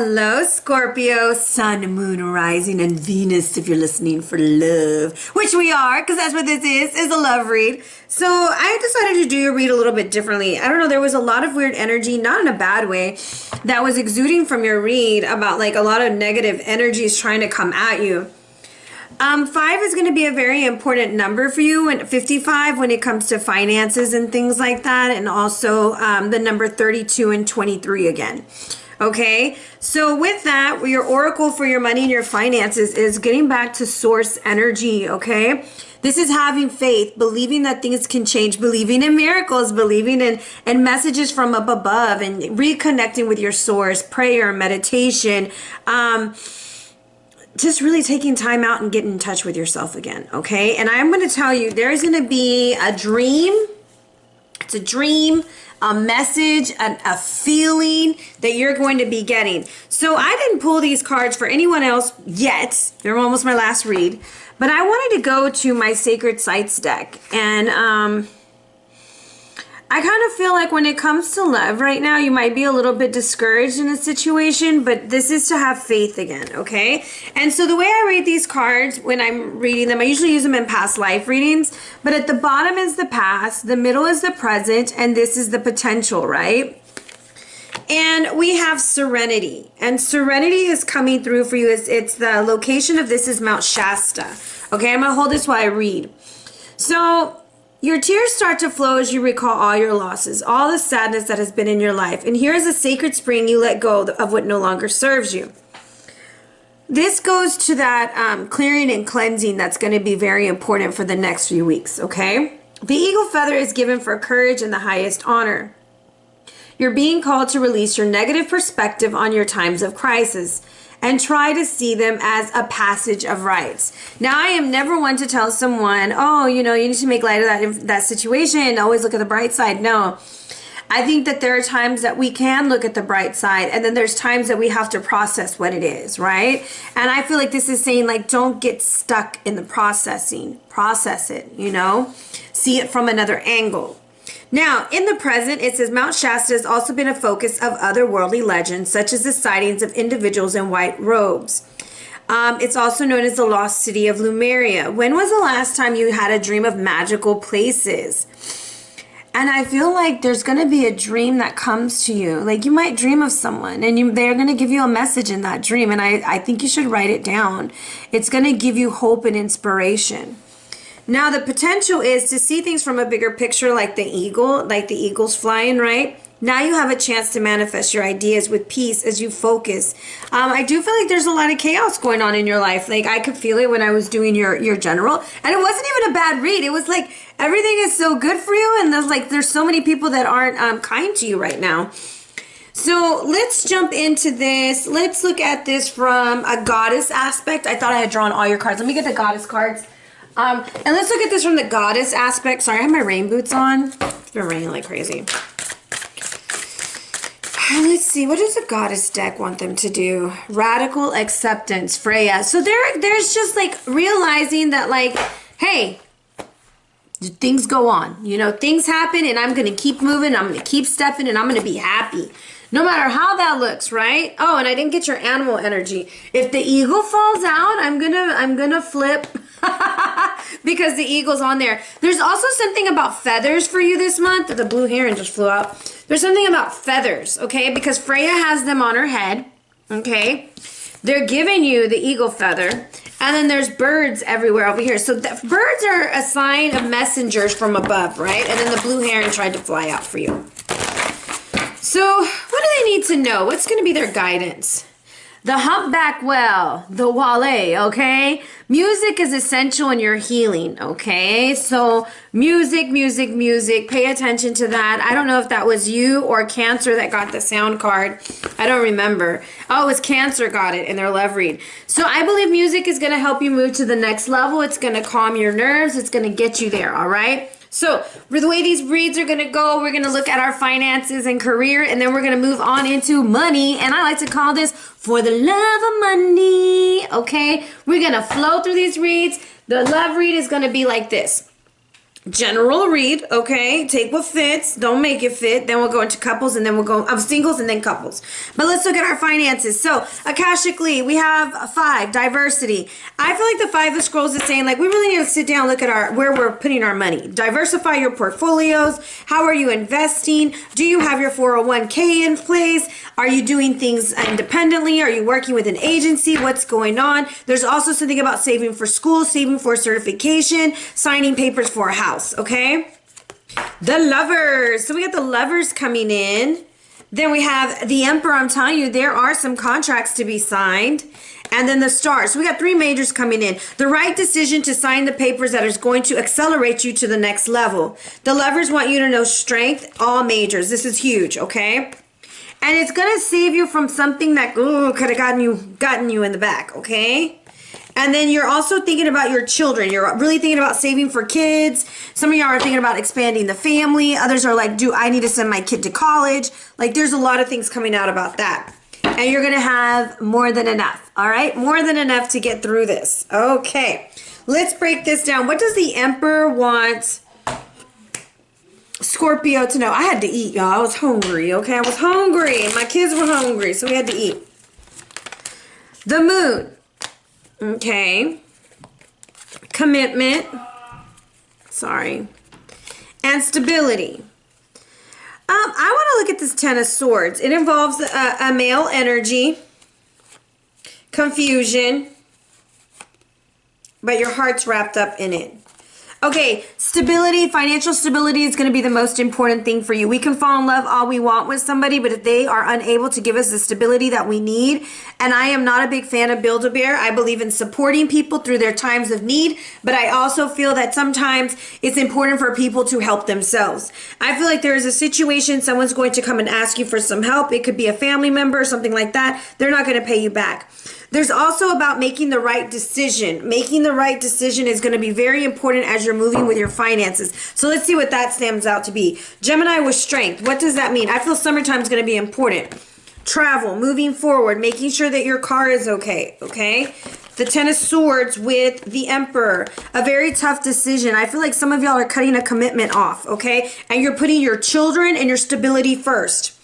Hello, Scorpio, Sun, Moon, Rising, and Venus if you're listening for love, which we are, because that's what this is a love read. So I decided to do your read a little bit differently. I don't know, there was a lot of weird energy, not in a bad way, that was exuding from your read about like a lot of negative energies trying to come at you. 5 is going to be a very important number for you, and 55 when it comes to finances and things like that, and also the number 32 and 23 again. Okay, so with that, your oracle for your money and your finances is getting back to source energy. Okay, this is having faith, believing that things can change, believing in miracles, believing in messages from up above, and reconnecting with your source, prayer, meditation, just really taking time out and getting in touch with yourself again. Okay, and I'm going to tell you, there's going to be a dream. It's a dream, a message, a feeling that you're going to be getting. So I didn't pull these cards for anyone else yet. They're almost my last read. But I wanted to go to my Sacred Sites deck. And I kind of feel like when it comes to love right now, you might be a little bit discouraged in a situation, but this is to have faith again, okay? And so the way I read these cards when I'm reading them, I usually use them in past life readings, but at the bottom is the past, the middle is the present, and this is the potential, right? And we have serenity, and serenity is coming through for you. It's the location of this is Mount Shasta. Okay, I'm gonna hold this while I read. So your tears start to flow as you recall all your losses, all the sadness that has been in your life. And here is a sacred spring you let go of what no longer serves you. This goes to that clearing and cleansing that's going to be very important for the next few weeks, okay? The eagle feather is given for courage and the highest honor. You're being called to release your negative perspective on your times of crisis and try to see them as a passage of rights. Now, I am never one to tell someone, oh, you need to make light of that situation, always look at the bright side. No, I think that there are times that we can look at the bright side, and then there's times that we have to process what it is, right? And I feel like this is saying, like, don't get stuck in the processing. Process it, see it from another angle. Now, in the present, it says Mount Shasta has also been a focus of otherworldly legends, such as the sightings of individuals in white robes. It's also known as the lost city of Lemuria. When was the last time you had a dream of magical places? And I feel like there's going to be a dream that comes to you. Like, you might dream of someone, and they're going to give you a message in that dream, and I think you should write it down. It's going to give you hope and inspiration. Now, the potential is to see things from a bigger picture, like the eagle, like the eagle's flying, right? Now you have a chance to manifest your ideas with peace as you focus. I do feel like there's a lot of chaos going on in your life. Like, I could feel it when I was doing your general. And it wasn't even a bad read. It was like, everything is so good for you. And there's so many people that aren't kind to you right now. So let's jump into this. Let's look at this from a goddess aspect. I thought I had drawn all your cards. Let me get the goddess cards. And let's look at this from the goddess aspect. Sorry, I have my rain boots on. It's been raining like crazy. Let's see, what does the goddess deck want them to do? Radical acceptance, Freya. So there's just like realizing that, like, hey, things go on. Things happen, and I'm going to keep moving. I'm going to keep stepping, and I'm going to be happy. No matter how that looks, right? Oh, and I didn't get your animal energy. If the eagle falls out, I'm gonna flip because the eagle's on there. There's also something about feathers for you this month. The blue heron just flew out. There's something about feathers, okay? Because Freya has them on her head, okay? They're giving you the eagle feather. And then there's birds everywhere over here. So birds are a sign of messengers from above, right? And then the blue heron tried to fly out for you. So what do they need to know? What's going to be their guidance? The humpback whale, the wale, okay? Music is essential in your healing, okay? So music, pay attention to that. I don't know if that was you or Cancer that got the sound card. I don't remember. Oh, it was Cancer got it in their love read. So I believe music is going to help you move to the next level. It's going to calm your nerves. It's going to get you there, all right? So for the way these reads are going to go, we're going to look at our finances and career, and then we're going to move on into money. And I like to call this For the Love of Money. Okay, we're going to flow through these reads. The love read is going to be like this. General read, okay? Take what fits, don't make it fit. Then we'll go into couples, and then we'll go singles and then couples. But let's look at our finances. So, Akashically, we have 5, diversity. I feel like the 5 of scrolls is saying, like, we really need to sit down and look at where we're putting our money. Diversify your portfolios. How are you investing? Do you have your 401k in place? Are you doing things independently? Are you working with an agency? What's going on? There's also something about saving for school, saving for certification, signing papers for a house. Okay, the Lovers. So we got the Lovers coming in. Then we have the Emperor. I'm telling you, there are some contracts to be signed. And then the Star. So we got 3 majors coming in. The right decision to sign the papers that is going to accelerate you to the next level. The Lovers want you to know strength, all majors. This is huge, okay? And it's going to save you from something that could have gotten you in the back, okay? And then you're also thinking about your children. You're really thinking about saving for kids. Some of y'all are thinking about expanding the family. Others are like, do I need to send my kid to college? Like, there's a lot of things coming out about that. And you're going to have more than enough, all right? More than enough to get through this. Okay, let's break this down. What does the Emperor want Scorpio to know? I had to eat, y'all. I was hungry, okay? I was hungry. My kids were hungry, so we had to eat. The Moon. Okay, commitment, sorry, and stability. I want to look at this 10 of Swords. It involves a male energy, confusion, but your heart's wrapped up in it. Okay, stability, financial stability is going to be the most important thing for you. We can fall in love all we want with somebody, but if they are unable to give us the stability that we need, and I am not a big fan of Build-A-Bear. I believe in supporting people through their times of need, but I also feel that sometimes it's important for people to help themselves. I feel like there is a situation, someone's going to come and ask you for some help. It could be a family member or something like that. They're not going to pay you back. There's also about making the right decision. Making the right decision is going to be very important as you're moving with your finances. So let's see what that stands out to be. Gemini with strength. What does that mean? I feel summertime is going to be important. Travel, moving forward, making sure that your car is okay. Okay? The 10 of Swords with the Emperor. A very tough decision. I feel like some of y'all are cutting a commitment off. Okay? And you're putting your children and your stability first.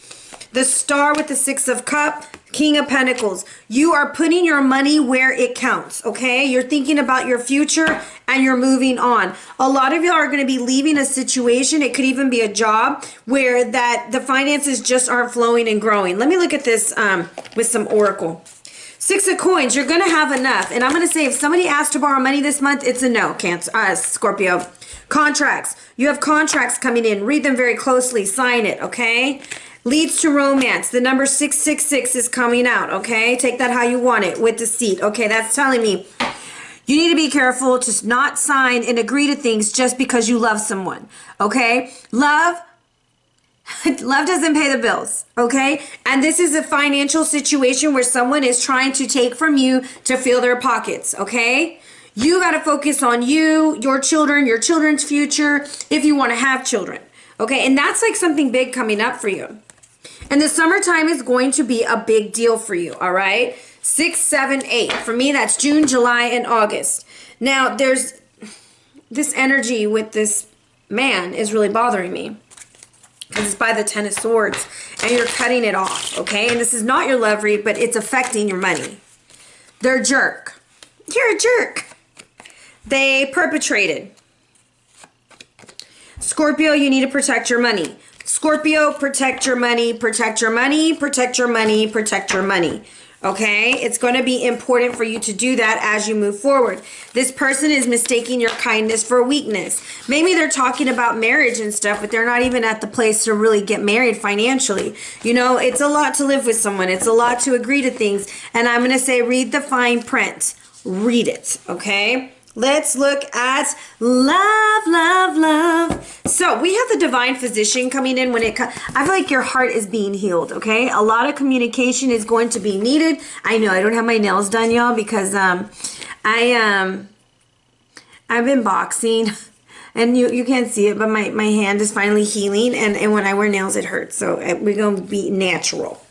The Star with the 6 of Cups. King of Pentacles. You are putting your money where it counts, okay? You're thinking about your future and you're moving on. A lot of y'all are going to be leaving a situation. It could even be a job where the finances just aren't flowing and growing. Let me look at this with some Oracle. 6 of Coins. You're going to have enough. And I'm going to say if somebody asks to borrow money this month, it's a no, Scorpio. Contracts. You have contracts coming in. Read them very closely. Sign it, okay? Leads to romance. The number 666 is coming out, okay? Take that how you want it with deceit. Okay, that's telling me you need to be careful to not sign and agree to things just because you love someone, okay? Love doesn't pay the bills, okay? And this is a financial situation where someone is trying to take from you to fill their pockets, okay? You got to focus on you, your children, your children's future, if you want to have children, okay? And that's like something big coming up for you. And the summertime is going to be a big deal for you, all right? 6, 7, 8. For me, that's June, July, and August. Now, there's this energy with this man is really bothering me. Because it's by the 10 of Swords. And you're cutting it off, okay? And this is not your love read, but it's affecting your money. They're a jerk. You're a jerk. They perpetrated. Scorpio, you need to protect your money. Scorpio, protect your money, protect your money, protect your money, protect your money. Okay? It's going to be important for you to do that as you move forward. This person is mistaking your kindness for weakness. Maybe they're talking about marriage and stuff, but they're not even at the place to really get married financially. You know, it's a lot to live with someone. It's a lot to agree to things. And I'm going to say read the fine print. Read it. Okay? Let's look at love, love, love. So we have the Divine Physician coming in when I feel like your heart is being healed, okay? A lot of communication is going to be needed. I know I don't have my nails done, y'all, because I've been boxing. And you can't see it, but my hand is finally healing. And when I wear nails, it hurts. So we're going to be natural.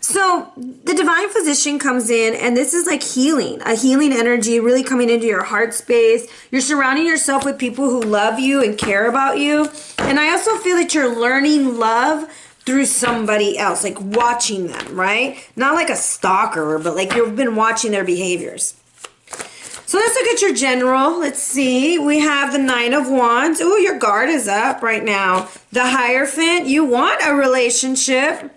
So the divine physician comes in, and this is like healing, a healing energy really coming into your heart space. You're surrounding yourself with people who love you and care about you. And I also feel that you're learning love through somebody else, like watching them, right? Not like a stalker, but like you've been watching their behaviors. So let's look at your general. Let's see. We have the Nine of Wands. Ooh, your guard is up right now. The Hierophant. You want a relationship.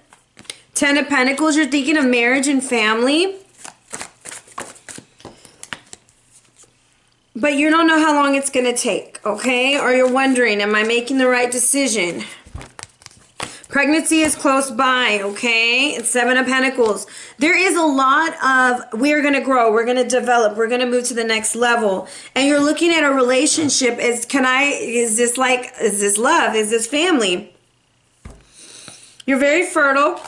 Ten of Pentacles. You're thinking of marriage and family. But you don't know how long it's going to take, okay? Or you're wondering, am I making the right decision? Pregnancy is close by, okay? It's Seven of Pentacles. There is a lot of, we're going to grow, we're going to develop, we're going to move to the next level. And you're looking at a relationship as, is this love? Is this family? You're very fertile,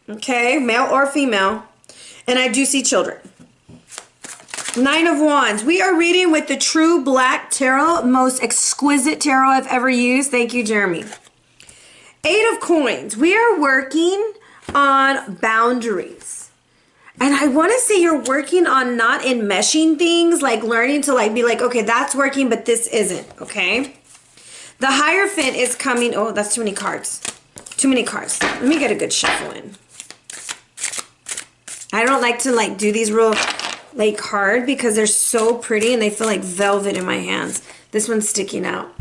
okay? Male or female. And I do see children. Nine of Wands. We are reading with the True Black Tarot, most exquisite tarot I've ever used. Thank you, Jeremy. Eight of Coins. We are working on boundaries. And I want to say you're working on not enmeshing things, like learning to like be like, okay, that's working, but this isn't, okay? The Hierophant is coming. Oh, that's too many cards. Too many cards. Let me get a good shuffle in. I don't like to like do these real like hard because they're so pretty and they feel like velvet in my hands. This one's sticking out.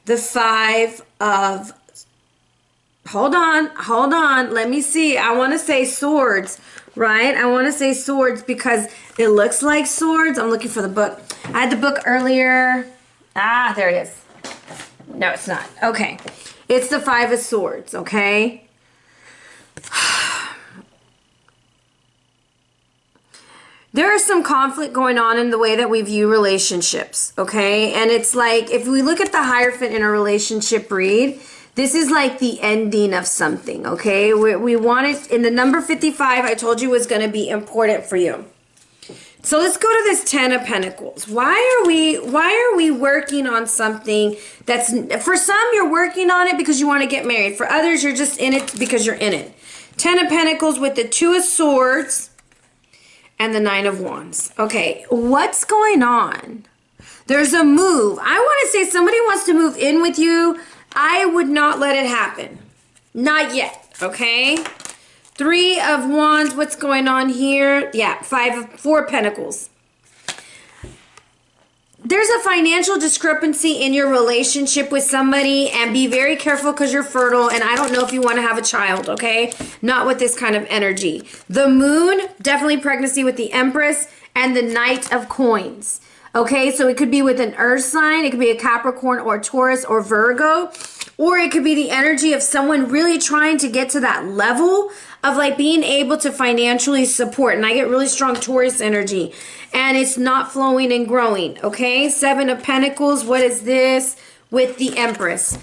The Five of Hold on. Let me see. I want to say swords, right? I want to say swords because it looks like swords. I'm looking for the book. I had the book earlier. Ah, there it is. No, it's not. Okay. It's the Five of Swords, okay? There is some conflict going on in the way that we view relationships, okay? And it's like, if we look at the Hierophant in a relationship read, this is like the ending of something, okay? We want it, in the number 55, I told you was going to be important for you. So let's go to this Ten of Pentacles. Why are we working on something that's, for some, you're working on it because you want to get married. For others, you're just in it because you're in it. Ten of Pentacles with the Two of Swords and the Nine of Wands. Okay, what's going on? There's a move. I want to say somebody wants to move in with you. I would not let it happen. Not yet, okay? Three of Wands, what's going on here? Yeah, Four of Pentacles. There's a financial discrepancy in your relationship with somebody, and be very careful because you're fertile, and I don't know if you want to have a child, okay? Not with this kind of energy. The Moon, definitely pregnancy with the Empress, and the Knight of Coins. Okay, so it could be with an earth sign, it could be a Capricorn or Taurus or Virgo, or it could be the energy of someone really trying to get to that level of like being able to financially support. And I get really strong Taurus energy and it's not flowing and growing, okay? Seven of Pentacles, what is this? With the Empress.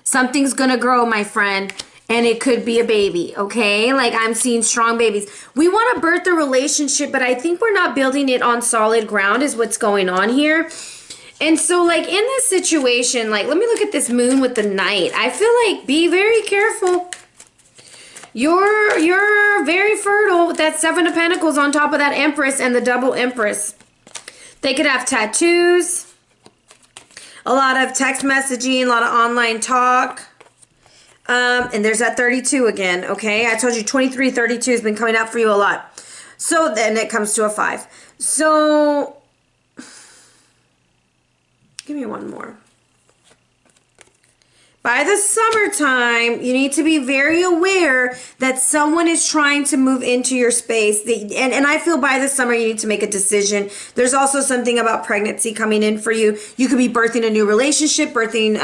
Something's gonna grow, my friend. And it could be a baby, okay? Like I'm seeing strong babies. We want to birth a relationship, but I think we're not building it on solid ground is what's going on here. And so like in this situation, like let me look at this Moon with the Knight. I feel like be very careful. You're very fertile with that Seven of Pentacles on top of that Empress and the double Empress. They could have tattoos, a lot of text messaging, a lot of online talk. And there's that 32 again, okay? I told you 23, 32 has been coming out for you a lot. So then it comes to a 5. So, give me one more. By the summertime, you need to be very aware that someone is trying to move into your space. And I feel by the summer, you need to make a decision. There's also something about pregnancy coming in for you. You could be birthing a new relationship, birthing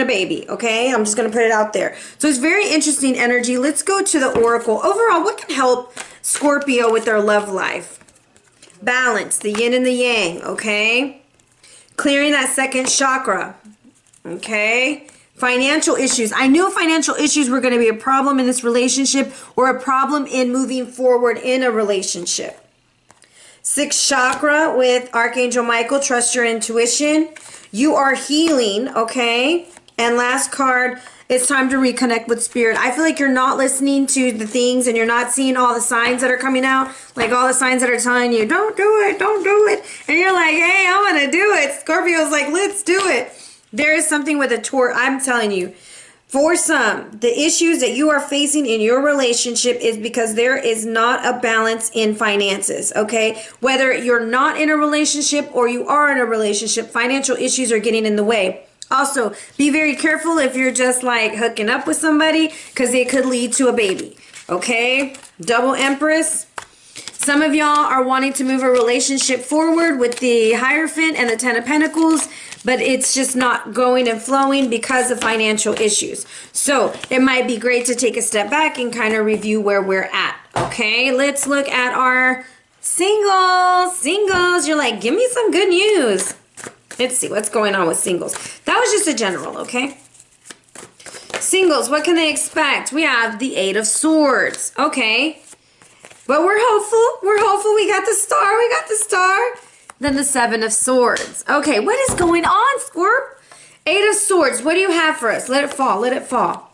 a baby, okay? I'm just going to put it out there. So it's very interesting energy. Let's go to the Oracle. Overall, what can help Scorpio with their love life? Balance, the yin and the yang, okay? Clearing that second chakra, okay? Financial issues. I knew financial issues were going to be a problem in this relationship or a problem in moving forward in a relationship. Sixth chakra with Archangel Michael. Trust your intuition. You are healing, okay? And last card, It's time to reconnect with spirit. I feel like you're not listening to the things and you're not seeing all the signs that are coming out, like all the signs that are telling you, don't do it, don't do it. And you're like, hey, I want to do it. Scorpio's like, let's do it. There is something with a Taurus. I'm telling you, for some, the issues that you are facing in your relationship is because there is not a balance in finances, okay? Whether you're not in a relationship or you are in a relationship, financial issues are getting in the way. Also, be very careful if you're just like hooking up with somebody because it could lead to a baby, okay? Double Empress. Some of y'all are wanting to move a relationship forward with the Hierophant and the Ten of Pentacles, but it's just not going and flowing because of financial issues. So it might be great to take a step back and kind of review where we're at. Okay, let's look at our singles. Singles, you're like, give me some good news. Let's see what's going on with singles. That was just a general, okay? Singles, what can they expect? We have the Eight of Swords. Okay, but we're hopeful. We're hopeful. We got the star. We got the star. Then the Seven of Swords. Okay, what is going on, Scorp? Eight of Swords. What do you have for us? Let it fall. Let it fall.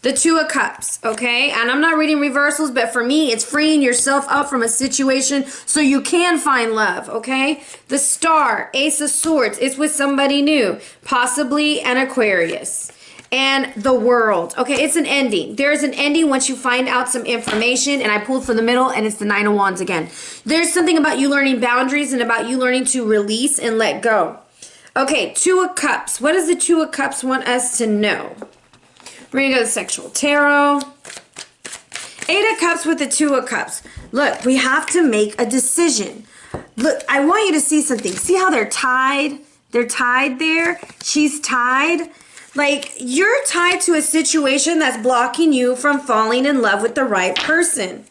The Two of Cups. Okay, and I'm not reading reversals, but for me, it's freeing yourself up from a situation so you can find love. Okay, the Star. Ace of Swords. It's with somebody new, possibly an Aquarius. And the World. Okay, it's an ending. There's an ending once you find out some information, and I pulled from the middle, and it's the Nine of Wands again. There's something about you learning boundaries and about you learning to release and let go. Okay, Two of Cups. What does the Two of Cups want us to know? We're going to go to Sexual Tarot. Eight of Cups with the Two of Cups. Look, we have to make a decision. Look, I want you to see something. See how they're tied? They're tied there. She's tied. Like, you're tied to a situation that's blocking you from falling in love with the right person.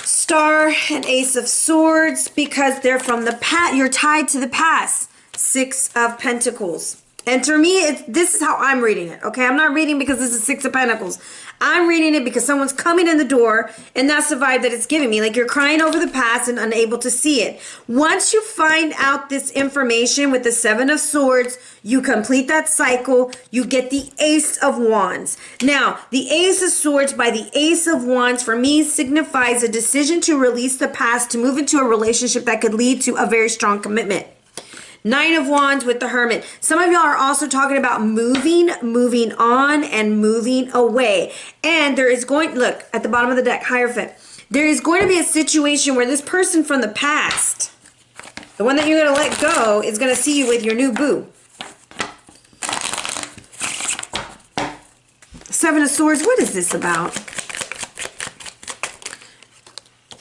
Star and Ace of Swords, because they're from the past. You're tied to the past. Six of Pentacles. And to me, this is how I'm reading it, okay? I'm not reading because this is Six of Pentacles. I'm reading it because someone's coming in the door, and that's the vibe that it's giving me. Like, you're crying over the past and unable to see it. Once you find out this information with the Seven of Swords, you complete that cycle. You get the Ace of Wands. Now, the Ace of Swords by the Ace of Wands, for me, signifies a decision to release the past, to move into a relationship that could lead to a very strong commitment. Nine of Wands with the Hermit. Some of y'all are also talking about moving on, and moving away. And there is going, look, at the bottom of the deck, Hierophant. There is going to be a situation where this person from the past, the one that you're going to let go, is going to see you with your new boo. Seven of Swords, what is this about?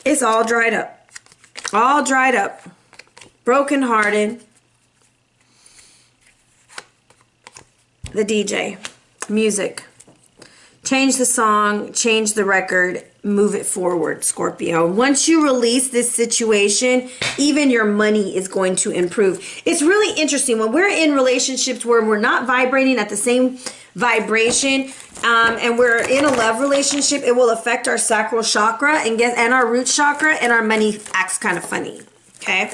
It's all dried up. All dried up. Brokenhearted. The DJ, music, change the song, change the record, move it forward, Scorpio. Once you release this situation, even your money is going to improve. It's really interesting when we're in relationships where we're not vibrating at the same vibration, and we're in a love relationship, it will affect our sacral chakra and our root chakra, and our money acts kind of funny, okay?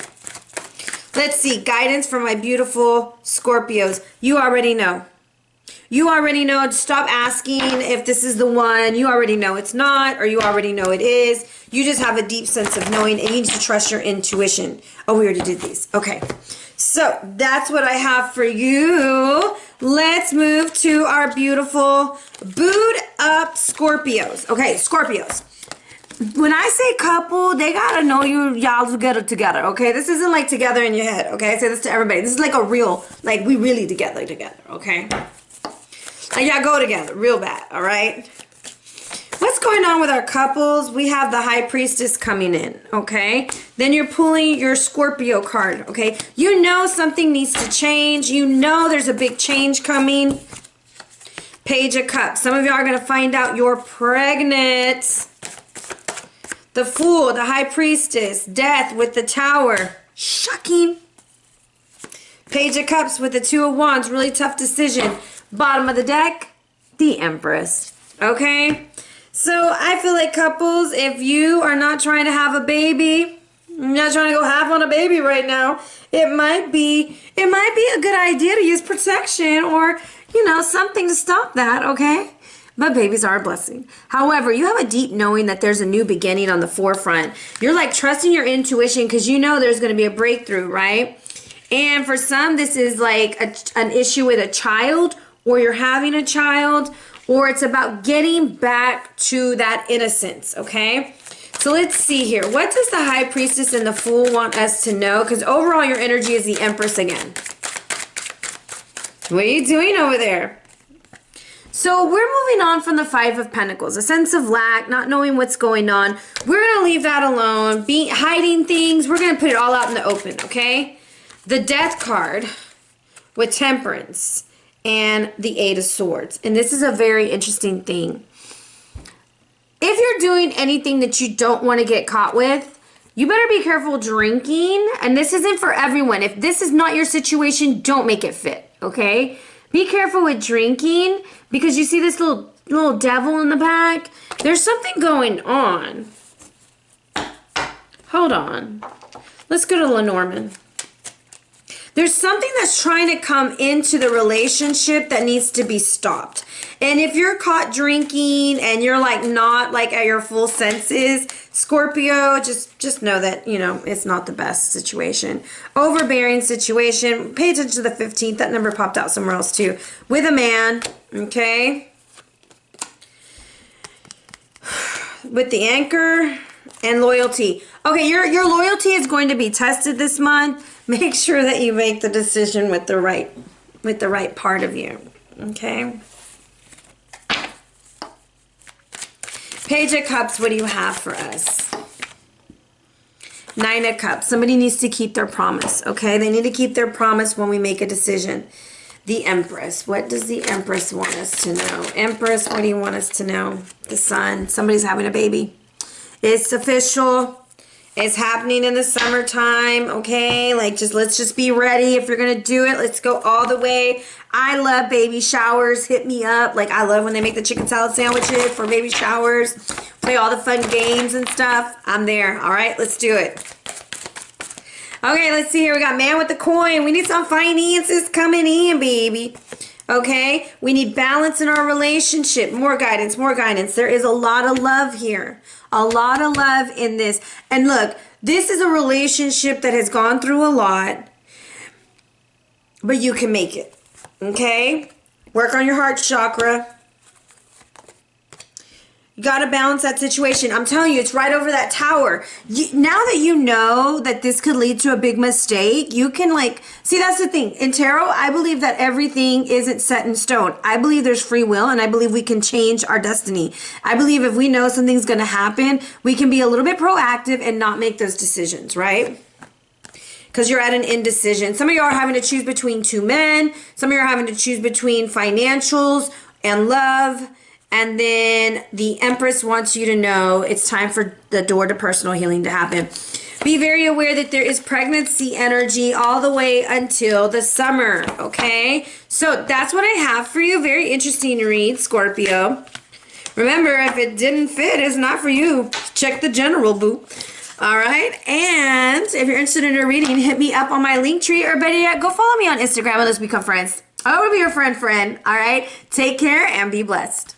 Let's see, guidance for my beautiful Scorpios. You already know. You already know. Stop asking if this is the one. You already know it's not, or you already know it is. You just have a deep sense of knowing, and you need to trust your intuition. Oh, we already did these. Okay. So that's what I have for you. Let's move to our beautiful booed up Scorpios. Okay, Scorpios. When I say couple, they gotta know y'all together, okay? This isn't like together in your head, okay? I say this to everybody. This is like a real, like, we really together, okay? Like, y'all go together real bad, all right? What's going on with our couples? We have the High Priestess coming in, okay? Then you're pulling your Scorpio card, okay? You know something needs to change. You know there's a big change coming. Page of Cups. Some of y'all are going to find out you're pregnant. The Fool, the High Priestess, Death with the Tower. Shocking. Page of Cups with the Two of Wands. Really tough decision. Bottom of the deck, the Empress. Okay? So I feel like couples, if you are not trying to have a baby, I'm not trying to go half on a baby right now. It might be a good idea to use protection or, something to stop that, okay? But babies are a blessing. However, you have a deep knowing that there's a new beginning on the forefront. You're like trusting your intuition because you know there's going to be a breakthrough, right? And for some, this is like an issue with a child, or you're having a child, or it's about getting back to that innocence, okay? So let's see here. What does the High Priestess and the Fool want us to know? Because overall, your energy is the Empress again. What are you doing over there? So we're moving on from the Five of Pentacles, a sense of lack, not knowing what's going on. We're going to leave that alone, hiding things. We're going to put it all out in the open, okay? The Death card with Temperance and the Eight of Swords. And this is a very interesting thing. If you're doing anything that you don't want to get caught with, you better be careful drinking. And this isn't for everyone. If this is not your situation, don't make it fit, okay? Be careful with drinking because you see this little devil in the back. There's something going on. Hold on. Let's go to Lenormand. There's something that's trying to come into the relationship that needs to be stopped. And if you're caught drinking and you're like not like at your full senses, Scorpio, just know that, it's not the best situation. Overbearing situation. Pay attention to the 15th. That number popped out somewhere else too. With a man, okay? With the Anchor and loyalty. Okay, your loyalty is going to be tested this month. Make sure that you make the decision with the right part of you. Okay? Page of Cups, what do you have for us? Nine of Cups. Somebody needs to keep their promise, okay? They need to keep their promise when we make a decision. The Empress. What does the Empress want us to know? Empress, what do you want us to know? The Sun. Somebody's having a baby. It's official. It's happening in the summertime, okay? Let's just be ready. If you're going to do it, let's go all the way. I love baby showers. Hit me up. I love when they make the chicken salad sandwiches for baby showers. Play all the fun games and stuff. I'm there, all right? Let's do it. Okay, let's see here. We got Man with the Coin. We need some finances coming in, baby. Okay? We need balance in our relationship. More guidance, more guidance. There is a lot of love here. A lot of love in this. And look, this is a relationship that has gone through a lot, but you can make it. Okay? Work on your heart chakra. You got to balance that situation. I'm telling you, it's right over that tower. Now that you know that this could lead to a big mistake, you can see, that's the thing. In tarot, I believe that everything isn't set in stone. I believe there's free will, and I believe we can change our destiny. I believe if we know something's going to happen, we can be a little bit proactive and not make those decisions, right? Because you're at an indecision. Some of you are having to choose between two men. Some of you are having to choose between financials and love. And then the Empress wants you to know it's time for the door to personal healing to happen. Be very aware that there is pregnancy energy all the way until the summer, okay? So that's what I have for you. Very interesting to read, Scorpio. Remember, if it didn't fit, it's not for you. Check the general, boo. All right? And if you're interested in a reading, hit me up on my Linktree, or better yet, go follow me on Instagram and let's become friends. I want to be your friend. All right? Take care and be blessed.